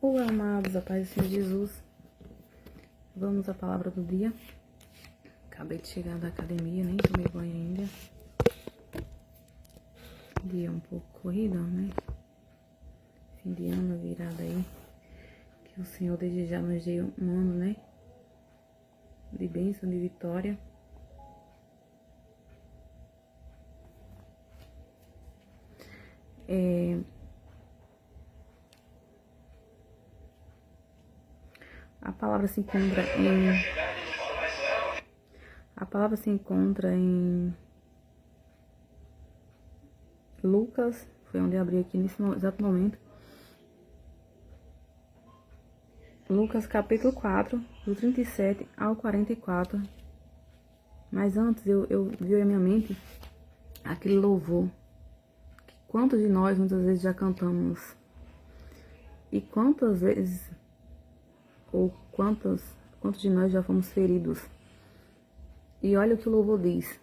Olá, amados, a paz do Senhor Jesus. Vamos à palavra do dia. Acabei de chegar da academia, nem tomei banho ainda. Dia um pouco corrido, né? Fim de ano, virada aí. Que o Senhor desde já nos deu um ano, né? De bênção, de vitória. A palavra se encontra em Lucas, foi onde eu abri aqui nesse exato momento. Lucas capítulo 4, do 37 ao 44. Mas antes eu vi a minha mente aquele louvor. Quantos de nós muitas vezes já cantamos? E quantas vezes, ou quantos de nós já fomos feridos? E olha o que o louvor diz.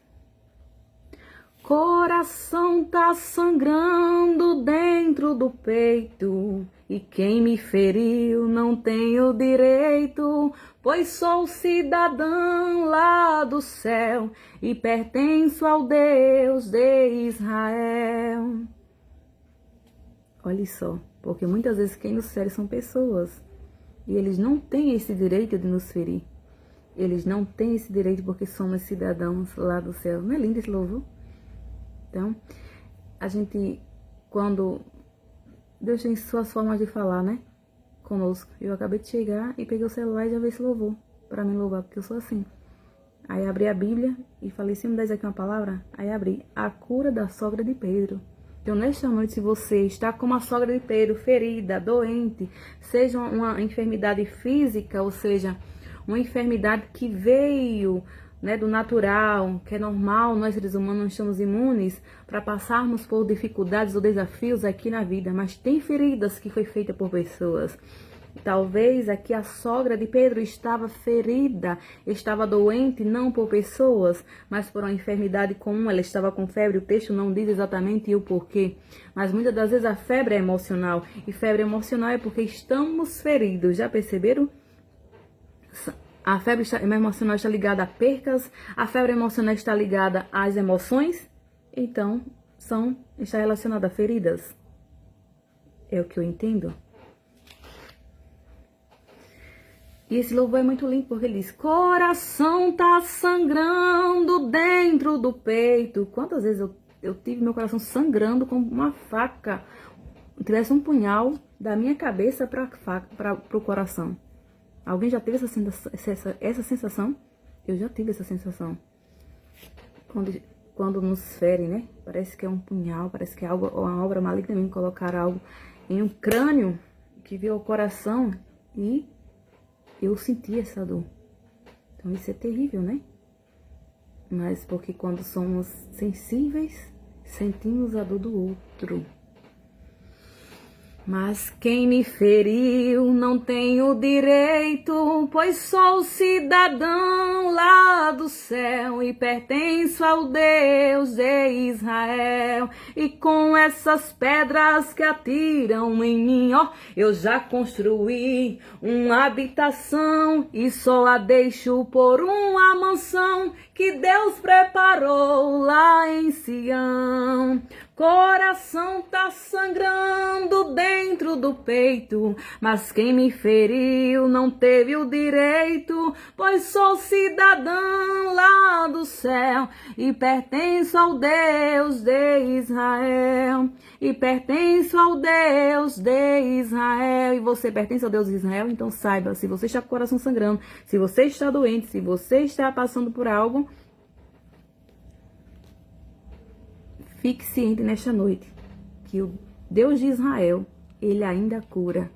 Coração tá sangrando dentro do peito, e quem me feriu não tem o direito, pois sou cidadão lá do céu e pertenço ao Deus de Israel. Olha só, porque muitas vezes quem nos fere são pessoas, e eles não têm esse direito de nos ferir. Eles não têm esse direito porque somos cidadãos lá do céu. Não é lindo esse louvor? Então, a gente, quando Deus tem suas formas de falar, né, conosco. Eu acabei de chegar e peguei o celular e já vi esse louvor, para me louvar, porque eu sou assim. Aí abri a Bíblia e falei, se me der aqui uma palavra, aí abri, a cura da sogra de Pedro. Então, nesta noite, se você está como a sogra de Pedro, ferida, doente, seja uma enfermidade física, ou seja, uma enfermidade que veio, né, do natural, que é normal, nós seres humanos não estamos imunes para passarmos por dificuldades ou desafios aqui na vida, mas tem feridas que foi feita por pessoas. Talvez aqui a sogra de Pedro estava ferida, estava doente não por pessoas, mas por uma enfermidade comum. Ela estava com febre, o texto não diz exatamente o porquê, mas muitas das vezes a febre é emocional, e febre emocional é porque estamos feridos, já perceberam? A febre emocional está ligada a percas, a febre emocional está ligada às emoções, então está relacionada a feridas. É o que eu entendo. E esse louvor é muito lindo porque ele diz, coração tá sangrando dentro do peito. Quantas vezes eu tive meu coração sangrando como uma faca, tivesse um punhal da minha cabeça para o coração. Alguém já teve essa sensação? Eu já tive essa sensação. Quando nos ferem, né? Parece que é um punhal, parece que é algo, uma obra maligna mesmo, colocar algo em um crânio que veio ao coração e eu senti essa dor. Então isso é terrível, né? Mas porque quando somos sensíveis, sentimos a dor do outro. Mas quem me feriu não tem o direito, pois sou cidadão lá do céu e pertenço ao Deus de Israel. E com essas pedras que atiram em mim, ó, eu já construí uma habitação e só a deixo por uma mansão que Deus preparou lá em Sião. Coração tá sangrando dentro do peito, mas quem me feriu não teve o direito, pois sou cidadão lá do céu e pertenço ao Deus de Israel. E pertenço ao Deus de Israel. E você pertence ao Deus de Israel? Então saiba, se você está com o coração sangrando, se você está doente, se você está passando por algo, fique ciente nesta noite que o Deus de Israel, ele ainda cura,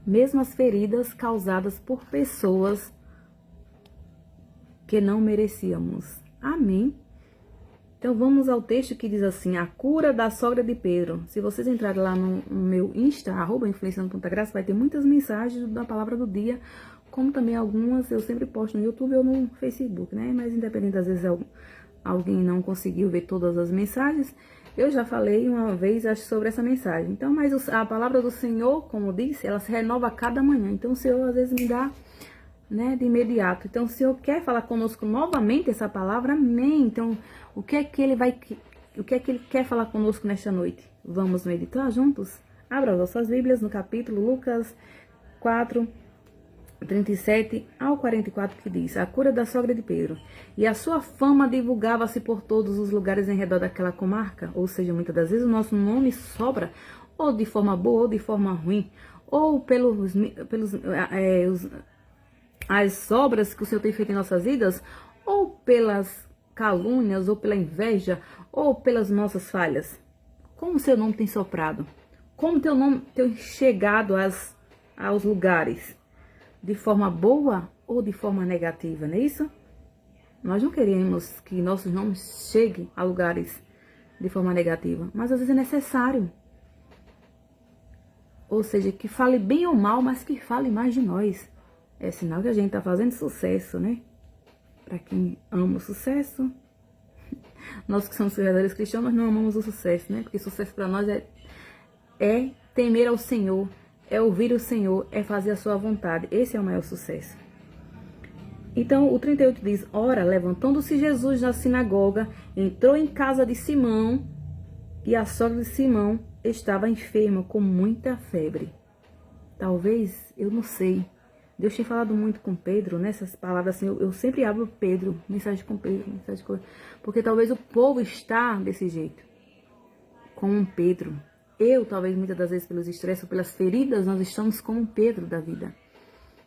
mesmo as feridas causadas por pessoas que não merecíamos. Amém? Então vamos ao texto que diz assim, a cura da sogra de Pedro. Se vocês entrarem lá no meu Insta, @influenciando.graça, vai ter muitas mensagens da palavra do dia, como também algumas eu sempre posto no YouTube ou no Facebook, né? Mas independente, às vezes alguém não conseguiu ver todas as mensagens, Eu já falei uma vez, acho, sobre essa mensagem. Então, mas a palavra do Senhor, como disse, ela se renova a cada manhã. Então, o Senhor às vezes me dá, né, de imediato. Então, o Senhor quer falar conosco novamente essa palavra, amém. Então, o que é que Ele quer falar conosco nesta noite? Vamos meditar juntos? Abra as vossas Bíblias no capítulo Lucas 4, 37 ao 44, que diz: a cura da sogra de Pedro. E a sua fama divulgava-se por todos os lugares em redor daquela comarca. Ou seja, muitas das vezes o nosso nome sobra, ou de forma boa, ou de forma ruim, ou as obras que o Senhor tem feito em nossas vidas, ou pelas calúnias, ou pela inveja, ou pelas nossas falhas. Como o seu nome tem soprado? Como teu nome tem chegado aos lugares? De forma boa ou de forma negativa, não é isso? Nós não queremos que nossos nomes cheguem a lugares de forma negativa, mas às vezes é necessário. Ou seja, que fale bem ou mal, mas que fale mais de nós. É sinal que a gente está fazendo sucesso, né? Para quem ama o sucesso. Nós que somos verdadeiros cristãos, nós não amamos o sucesso, né? Porque sucesso para nós é temer ao Senhor, é ouvir o Senhor, é fazer a sua vontade. Esse é o maior sucesso. Então, o 38 diz: ora, levantando-se Jesus na sinagoga, entrou em casa de Simão, e a sogra de Simão estava enferma com muita febre. Talvez, eu não sei, Deus tem falado muito com Pedro, nessas palavras assim, eu sempre abro Pedro, mensagem com Pedro, porque talvez o povo está desse jeito, como um Pedro. Talvez, muitas das vezes, pelos estresses ou pelas feridas, nós estamos como um Pedro da vida.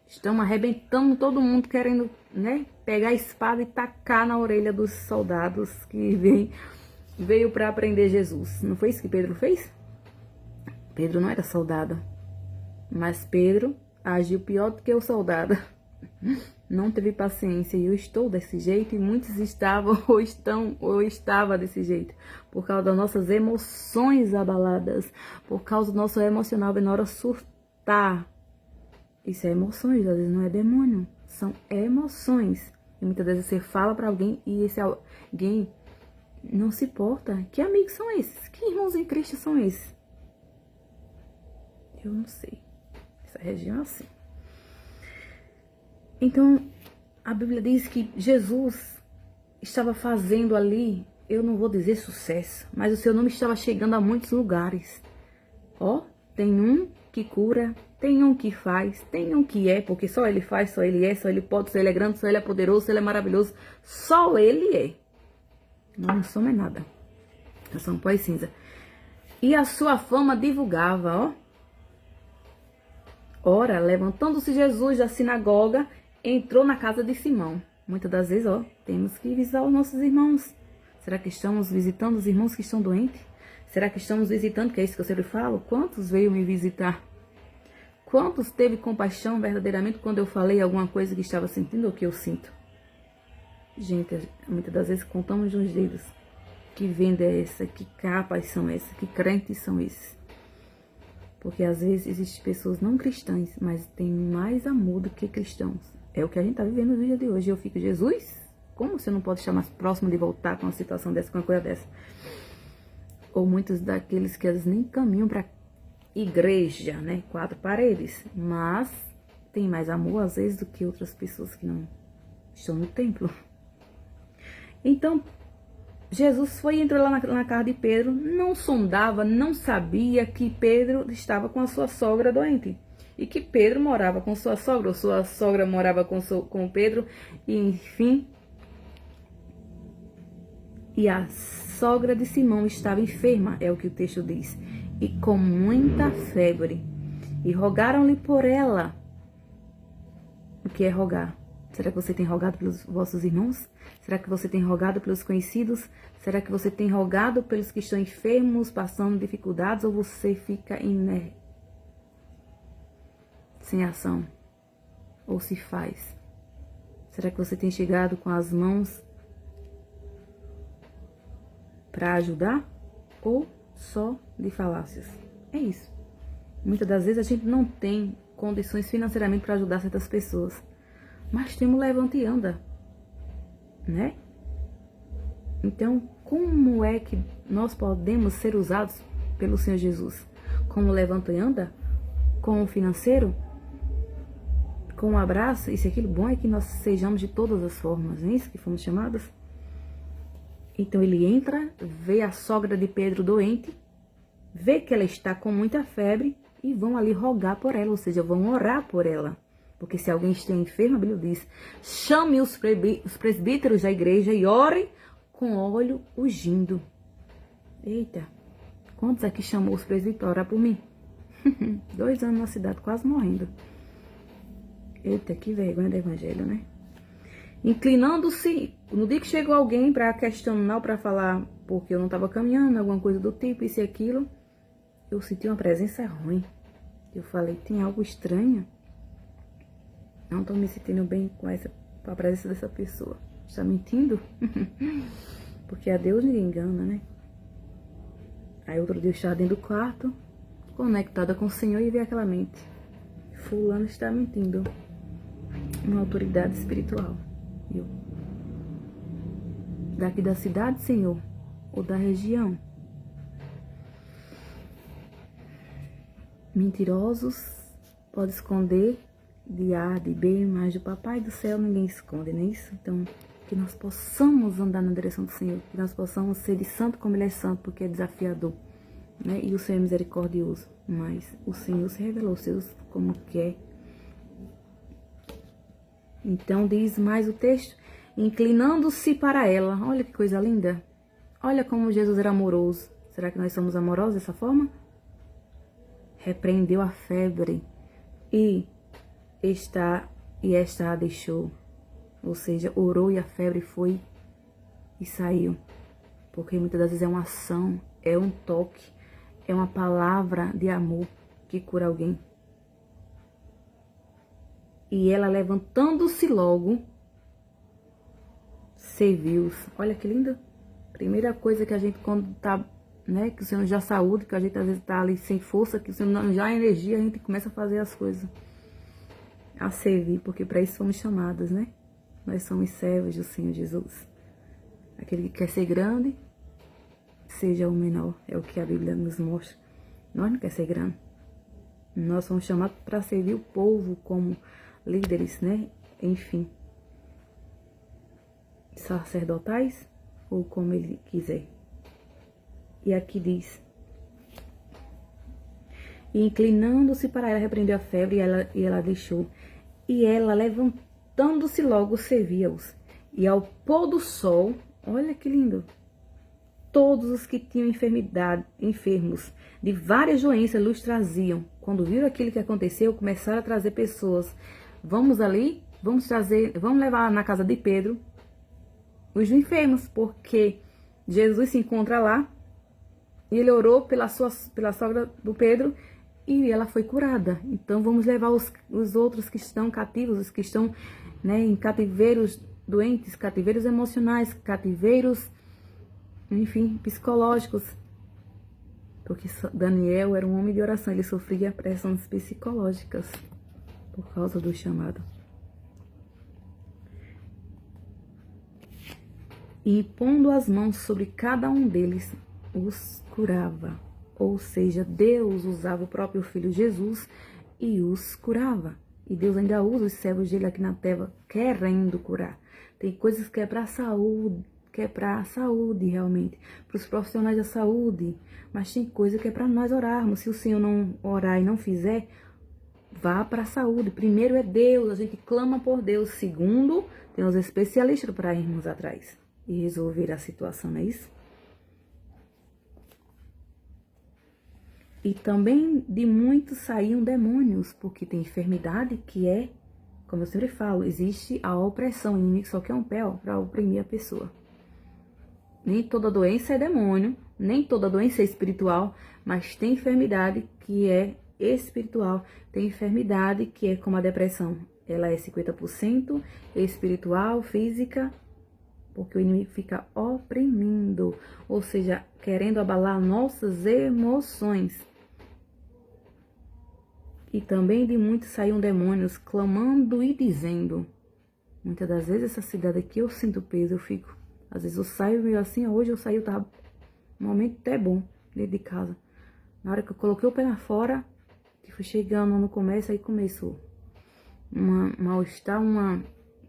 Estamos arrebentando todo mundo, querendo, né, pegar a espada e tacar na orelha dos soldados que veio para prender Jesus. Não foi isso que Pedro fez? Pedro não era soldado, mas Pedro agiu pior do que o soldado. Não teve paciência, e eu estou desse jeito, e muitos estavam ou estava desse jeito, por causa das nossas emoções abaladas, por causa do nosso emocional, na hora surtar. Isso é emoções, às vezes não é demônio, são emoções. E muitas vezes você fala para alguém e esse alguém não se porta. Que amigos são esses? Que irmãos em Cristo são esses? Eu não sei. Essa região é assim. Então, a Bíblia diz que Jesus estava fazendo ali, eu não vou dizer sucesso, mas o seu nome estava chegando a muitos lugares. Tem um que cura, tem um que faz, tem um que é, porque só ele faz, só ele é, só ele pode, só ele é grande, só ele é poderoso, só ele é maravilhoso, só ele é. Nós não somos nada, nós somos pó e cinza. E a sua fama divulgava, Ora, levantando-se Jesus da sinagoga, entrou na casa de Simão. Muitas das vezes, temos que visitar os nossos irmãos. Será que estamos visitando os irmãos que estão doentes? Será que estamos visitando, que é isso que eu sempre falo? Quantos veio me visitar? Quantos teve compaixão verdadeiramente quando eu falei alguma coisa que estava sentindo ou que eu sinto? Gente, muitas das vezes contamos nos dedos. Que venda é essa? Que capas são essas? Que crentes são esses? Porque às vezes existem pessoas não cristãs, mas têm mais amor do que cristãos. É o que a gente está vivendo no dia de hoje. Eu fico, Jesus, como você não pode estar mais próximo de voltar com uma situação dessa, com uma coisa dessa? Ou muitos daqueles que eles nem caminham para igreja, né? 4 paredes. Mas tem mais amor às vezes do que outras pessoas que não estão no templo. Então, Jesus foi e entrou lá na casa de Pedro, não sondava, não sabia que Pedro estava com a sua sogra doente. E que Pedro morava com sua sogra, ou sua sogra morava com Pedro, e enfim. E a sogra de Simão estava enferma, é o que o texto diz, e com muita febre. E rogaram-lhe por ela. O que é rogar? Será que você tem rogado pelos vossos irmãos? Será que você tem rogado pelos conhecidos? Será que você tem rogado pelos que estão enfermos, passando dificuldades? Ou você fica sem ação? Ou se faz? Será que você tem chegado com as mãos para ajudar? Ou só de falácias? É isso. Muitas das vezes a gente não tem condições financeiramente para ajudar certas pessoas. Mas temos levanta e anda, né? Então, como é que nós podemos ser usados pelo Senhor Jesus? Como levanta e anda? Com o financeiro? Com um abraço? Isso e aquilo. Bom é que nós sejamos de todas as formas, não é isso que fomos chamados? Então ele entra, vê a sogra de Pedro doente, vê que ela está com muita febre e vão ali rogar por ela, ou seja, vão orar por ela. Porque se alguém está enfermo, a Bíblia diz, chame os presbíteros da igreja e ore com óleo ungindo. Eita, quantos aqui chamou os presbíteros para orar por mim? 2 anos na cidade, quase morrendo. Eita, que vergonha do evangelho, né? Inclinando-se, no dia que chegou alguém para questionar, para falar porque eu não estava caminhando, alguma coisa do tipo, isso e aquilo, eu senti uma presença ruim. Eu falei, tem algo estranho? Não estou me sentindo bem com a presença dessa pessoa. Está mentindo? Porque a Deus ninguém engana, né? Aí outro dia eu estava dentro do quarto, conectada com o Senhor e vi aquela mente. Fulano está mentindo. Uma autoridade espiritual. Eu. Daqui da cidade, Senhor? Ou da região? Mentirosos pode esconder de A, de B, mas do Papai do Céu ninguém esconde, não é isso? Então, que nós possamos andar na direção do Senhor, que nós possamos ser de santo como Ele é santo, porque é desafiador, né? E o Senhor é misericordioso, mas o Senhor se revelou aos seus como quer. Então, diz mais o texto, inclinando-se para ela. Olha que coisa linda. Olha como Jesus era amoroso. Será que nós somos amorosos dessa forma? Repreendeu a febre e esta a deixou. Ou seja, orou e a febre foi e saiu. Porque muitas das vezes é uma ação, é um toque, é uma palavra de amor que cura alguém. E ela, levantando-se logo, serviu-os. Olha que linda. Primeira coisa que a gente, quando tá, né, que o Senhor já saúde, que a gente às vezes tá ali sem força, que o Senhor não já energia, a gente começa a fazer as coisas. A servir, porque para isso somos chamados, né? Nós somos servos do Senhor Jesus. Aquele que quer ser grande, seja o menor. É o que a Bíblia nos mostra. Nós não queremos ser grande. Nós somos chamados para servir o povo como líderes, né? Enfim. Sacerdotais, ou como ele quiser. E aqui diz. E inclinando-se para ela, repreendeu a febre e ela deixou. E ela, levantando-se logo, servia-os. E ao pôr do sol, olha que lindo, todos os que tinham enfermos de várias doenças, lhes traziam. Quando viram aquilo que aconteceu, começaram a trazer pessoas. Vamos ali, vamos levar na casa de Pedro os enfermos, porque Jesus se encontra lá, e ele orou pela sogra do Pedro, e ela foi curada. Então vamos levar os outros que estão cativos, os que estão, né, em cativeiros doentes, cativeiros emocionais, cativeiros, enfim, psicológicos. Porque Daniel era um homem de oração, ele sofria pressões psicológicas por causa do chamado. E pondo as mãos sobre cada um deles, os curava. Ou seja, Deus usava o próprio Filho Jesus e os curava. E Deus ainda usa os servos dele aqui na terra querendo curar. Tem coisas que é para a saúde, realmente, para os profissionais da saúde. Mas tem coisa que é para nós orarmos. Se o Senhor não orar e não fizer, vá para a saúde. Primeiro é Deus, a gente clama por Deus. Segundo, tem os especialistas para irmos atrás e resolver a situação, não é isso? E também de muitos saíam demônios, porque tem enfermidade que é, como eu sempre falo, existe a opressão, o inimigo só quer um pé para oprimir a pessoa. Nem toda doença é demônio, nem toda doença é espiritual, mas tem enfermidade que é espiritual, tem enfermidade que é como a depressão. Ela é 50% espiritual, física, porque o inimigo fica oprimindo, ou seja, querendo abalar nossas emoções. E também de muitos saíam demônios, clamando e dizendo. Muitas das vezes essa cidade aqui eu sinto peso, eu fico Às vezes eu saio meio assim, hoje eu saí, eu tava um momento até bom dentro de casa. Na hora que eu coloquei o pé lá fora, que fui chegando no começo, aí começou uma mal-estar, uma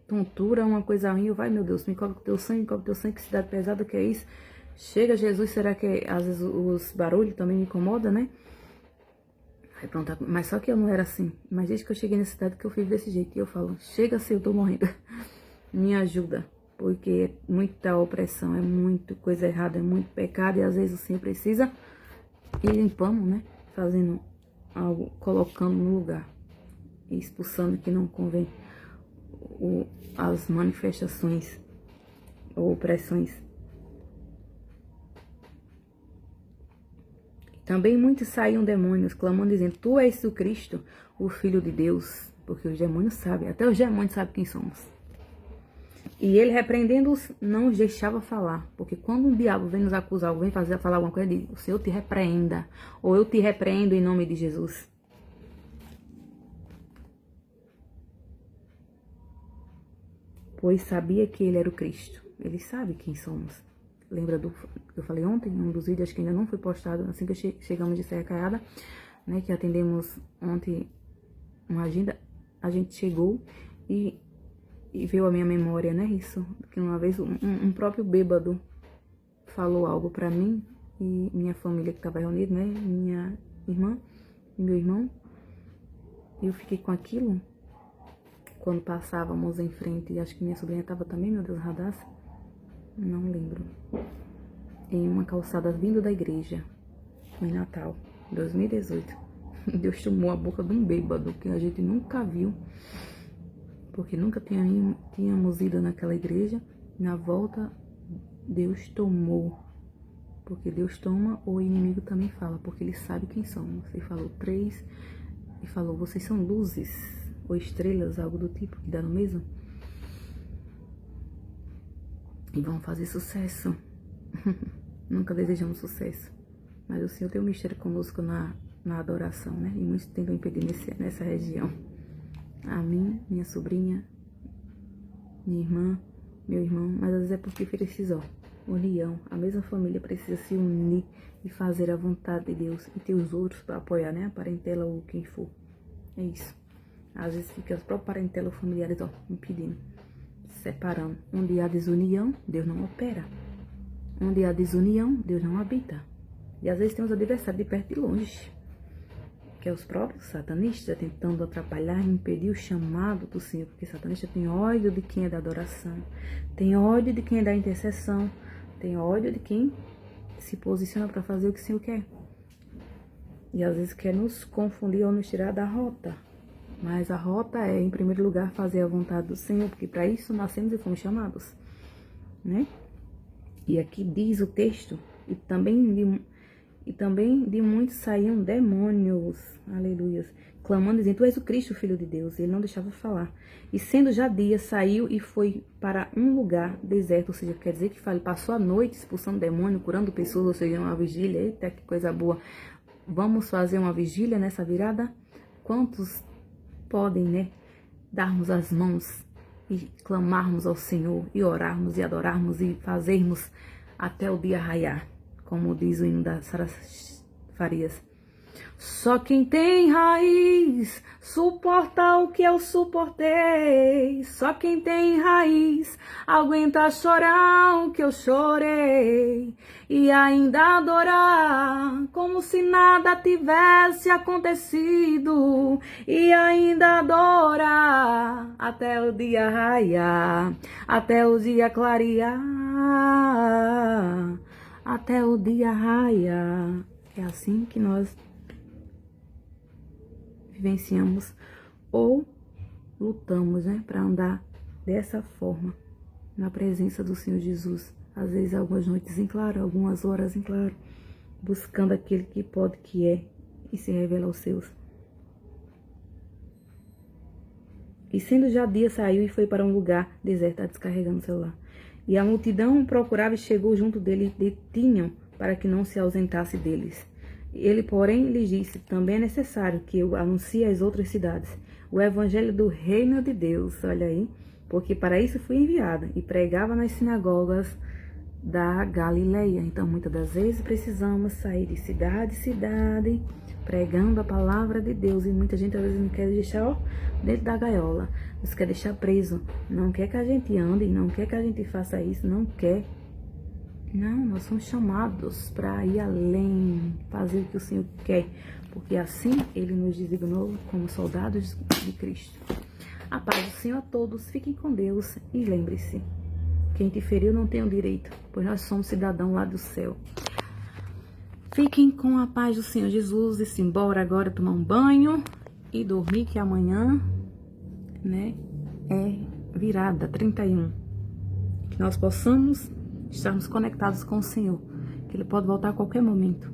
tontura, uma coisa ruim. Vai, meu Deus, me cobre com teu sangue, que cidade pesada que é isso. Chega, Jesus, será que às vezes os barulhos também me incomodam, né? Aí pronto, mas só que eu não era assim. Mas desde que eu cheguei nessa cidade que eu fiz desse jeito. E eu falo, chega se eu tô morrendo. Me ajuda. Porque é muita opressão, é muita coisa errada, é muito pecado. E às vezes o Senhor precisa ir limpando, né? Fazendo algo, colocando no lugar. E expulsando o que não convém. As manifestações ou opressões. Também muitos saíam demônios, clamando, dizendo, tu és o Cristo, o Filho de Deus. Porque os demônios sabem, até os demônios sabem quem somos. E ele, repreendendo-os, não os deixava falar. Porque quando um diabo vem nos acusar, ou vem falar alguma coisa, ele diz, o Senhor te repreenda. Ou eu te repreendo em nome de Jesus. Pois sabia que ele era o Cristo. Ele sabe quem somos. Lembra do que eu falei ontem, um dos vídeos, acho que ainda não foi postado, assim que chegamos de Serra Caiada, né, que atendemos ontem uma agenda, a gente chegou e veio a minha memória, né, isso, que uma vez um próprio bêbado falou algo pra mim e minha família que tava reunida, né, minha irmã e meu irmão, e eu fiquei com aquilo, quando passávamos em frente, e acho que minha sobrinha tava também, meu Deus, Radassa, não lembro, em uma calçada vindo da igreja, em Natal, 2018. Deus tomou a boca de um bêbado que a gente nunca viu, porque nunca tínhamos ido naquela igreja. Na volta, Deus tomou, porque Deus toma, o inimigo também fala, porque ele sabe quem somos. Ele falou 3, e falou, vocês são luzes, ou estrelas, algo do tipo, que dá no mesmo. E vão fazer sucesso. Nunca desejamos sucesso. Mas o Senhor tem um mistério conosco na adoração, né? E muitos tentam impedir nessa região. A mim, minha sobrinha, minha irmã, meu irmão. Mas às vezes é porque precisa, união. A mesma família precisa se unir e fazer a vontade de Deus. E ter os outros para apoiar, né? A parentela ou quem for. É isso. Às vezes fica as próprias parentelas familiares, ó, impedindo. Separando. Onde há desunião, Deus não opera. Onde há desunião, Deus não habita. E às vezes tem os adversários de perto e de longe, que é os próprios satanistas tentando atrapalhar e impedir o chamado do Senhor. Porque satanista tem ódio de quem é da adoração, tem ódio de quem é da intercessão, tem ódio de quem se posiciona para fazer o que o Senhor quer. E às vezes quer nos confundir ou nos tirar da rota. Mas a rota é, em primeiro lugar, fazer a vontade do Senhor, porque para isso nascemos e fomos chamados, né? E aqui diz o texto, e também de muitos saíam demônios, aleluias, clamando, dizendo, tu és o Cristo, Filho de Deus. E ele não deixava falar. E sendo já dia, saiu e foi para um lugar deserto, ou seja, quer dizer que ele passou a noite expulsando demônio, curando pessoas, ou seja, uma vigília. Eita, que coisa boa. Vamos fazer uma vigília nessa virada? Quantos podem, né, darmos as mãos e clamarmos ao Senhor, e orarmos, e adorarmos, e fazermos até o dia raiar, como diz o hino da Sara Farias. Só quem tem raiz suporta o que eu suportei. Só quem tem raiz aguenta chorar o que eu chorei. E ainda adorar como se nada tivesse acontecido. E ainda adorar até o dia raiar, até o dia clarear, até o dia raiar. É assim que nós vivenciamos ou lutamos, né, para andar dessa forma na presença do Senhor Jesus. Às vezes algumas noites em claro, algumas horas em claro, buscando aquele que pode, que é, e se revela aos seus. E sendo já dia, saiu e foi para um lugar deserto, tá descarregando o celular. E a multidão procurava e chegou junto dele, e detinham para que não se ausentasse deles. Ele, porém, lhes disse, também é necessário que eu anuncie às outras cidades o evangelho do reino de Deus. Olha aí, porque para isso fui enviada, e pregava nas sinagogas da Galileia. Então, muitas das vezes precisamos sair de cidade em cidade, pregando a palavra de Deus, e muita gente às vezes não quer deixar dentro da gaiola, nos quer deixar preso, não quer que a gente ande, não quer que a gente faça isso, não quer. Não, nós somos chamados para ir além, fazer o que o Senhor quer, porque assim Ele nos designou como soldados de Cristo. A paz do Senhor a todos, fiquem com Deus e lembre-se, quem te feriu não tem o direito, pois nós somos cidadãos lá do céu. Fiquem com a paz do Senhor Jesus e se embora agora tomar um banho e dormir, que amanhã, né, é virada, 31. Que nós possamos estarmos conectados com o Senhor, que Ele pode voltar a qualquer momento.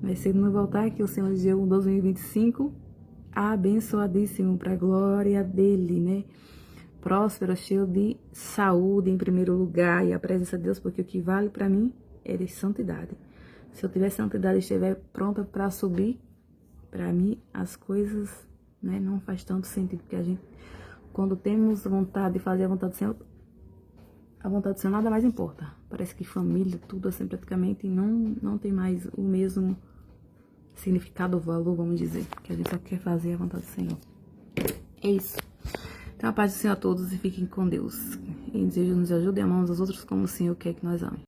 Mas se Ele não voltar, que o Senhor deu um 2025 abençoadíssimo para a glória dEle, né? Próspero, cheio de saúde em primeiro lugar e a presença de Deus, porque o que vale para mim é de santidade. Se eu tiver santidade e estiver pronta para subir, para mim as coisas, né, não faz tanto sentido, porque a gente, quando temos vontade de fazer a vontade do Senhor, a vontade do Senhor nada mais importa. Parece que família, tudo assim, praticamente não tem mais o mesmo significado ou valor, vamos dizer, que a gente só quer fazer a vontade do Senhor. É isso. Então, a paz do Senhor a todos e fiquem com Deus. E desejo nos ajude e amamos os outros como o Senhor quer que nós amemos.